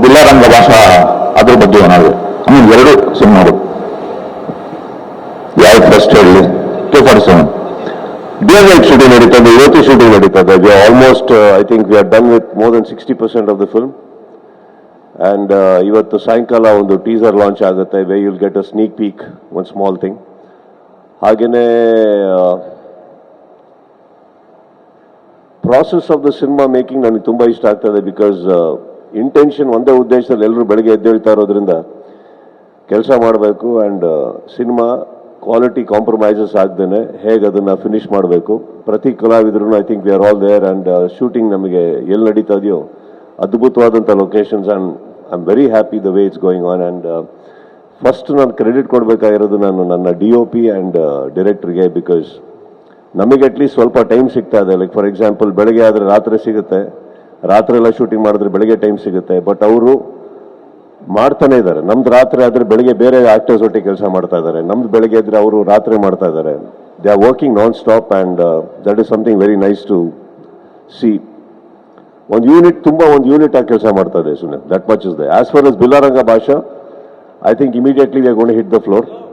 ಬಿಲ್ಲಾರಂಗ ಭಾಷಾ ಅದ್ರ ಬಗ್ಗೆ ಏನಾದ್ರು ಎರಡು ಸಿನಿಮಾಗಳು ಯಾವ ಫಸ್ಟ್ ಹೇಳಿ 247 ಡೇ ನೈಟ್ ಶೂಟಿಂಗ್ ನಡೀತದೆ ಇವತ್ತು ಶೂಟಿಂಗ್ ನಡೀತದೆ we almost I think we are done with more than 60% of the film and ಇವತ್ತು ಸಾಯಂಕಾಲ ಒಂದು ಟೀಸರ್ ಲಾಂಚ್ ಆಗುತ್ತೆ way you'll get a sneak peek one small thing ಹಾಗೇನೆ process of the cinema making ನನಗೆ ತುಂಬಾ ಇಷ್ಟ ಆಗ್ತದೆ ಬಿಕಾಸ್ ಇಂಟೆನ್ಷನ್ ಒಂದೇ ಉದ್ದೇಶದಲ್ಲಿ ಎಲ್ಲರೂ ಬೆಳಗ್ಗೆ ಎದ್ದೇಳ್ತಾ ಇರೋದ್ರಿಂದ ಕೆಲಸ ಮಾಡಬೇಕು ಅಂಡ್ ಸಿನಿಮಾ ಕ್ವಾಲಿಟಿ ಕಾಂಪ್ರಮೈಸಸ್ ಆಗದೇನೆ ಹೇಗೆ ಅದನ್ನ ಫಿನಿಶ್ ಮಾಡಬೇಕು ಪ್ರತಿ ಕಲಾವಿದ್ರು I think we are all there and shooting ನಮಗೆ ಎಲ್ಲಿ ನಡೀತಾ ಇದೆಯೋ ಅದ್ಭುತವಾದಂಥ locations and I am very happy the way it's going on and first ನಾನು ಕ್ರೆಡಿಟ್ ಕೊಡಬೇಕಾಗಿರೋದು ನಾನು ನನ್ನ DOP ಅಂಡ್ ಡೈರೆಕ್ಟರ್ಗೆ ಬಿಕಾಸ್ ನಮಗೆ ಅಟ್ಲೀಸ್ಟ್ ಸ್ವಲ್ಪ ಟೈಮ್ ಸಿಗ್ತಾ ಇದೆ ಲೈಕ್ ಫಾರ್ ಎಕ್ಸಾಂಪಲ್ ಬೆಳಗ್ಗೆ ಆದರೆ ರಾತ್ರಿ ಸಿಗುತ್ತೆ ರಾತ್ರಿ ಎಲ್ಲ ಶೂಟಿಂಗ್ ಮಾಡಿದ್ರೆ ಬೆಳಗ್ಗೆ ಟೈಮ್ ಸಿಗುತ್ತೆ ಬಟ್ ಅವರು ಮಾಡ್ತಾನೆ ಇದ್ದಾರೆ ನಮ್ದು ರಾತ್ರಿ ಆದರೆ ಬೆಳಗ್ಗೆ ಬೇರೆ ಆಕ್ಟರ್ಸ್ ಒಟ್ಟಿಗೆ ಕೆಲಸ ಮಾಡ್ತಾ ಇದ್ದಾರೆ ನಮ್ದು ಬೆಳಗ್ಗೆ ಇದ್ರೆ ಅವರು ರಾತ್ರಿ ಮಾಡ್ತಾ ಇದ್ದಾರೆ they are working non stop and that is something very nice to see ಒಂದು ಯೂನಿಟ್ ಆಗಿ ಕೆಲಸ ಮಾಡ್ತಾ ಇದೆ ಸುಮ್ಮನೆ that much is the as far as Billaranga Baasha I think immediately we are gonna hit the floor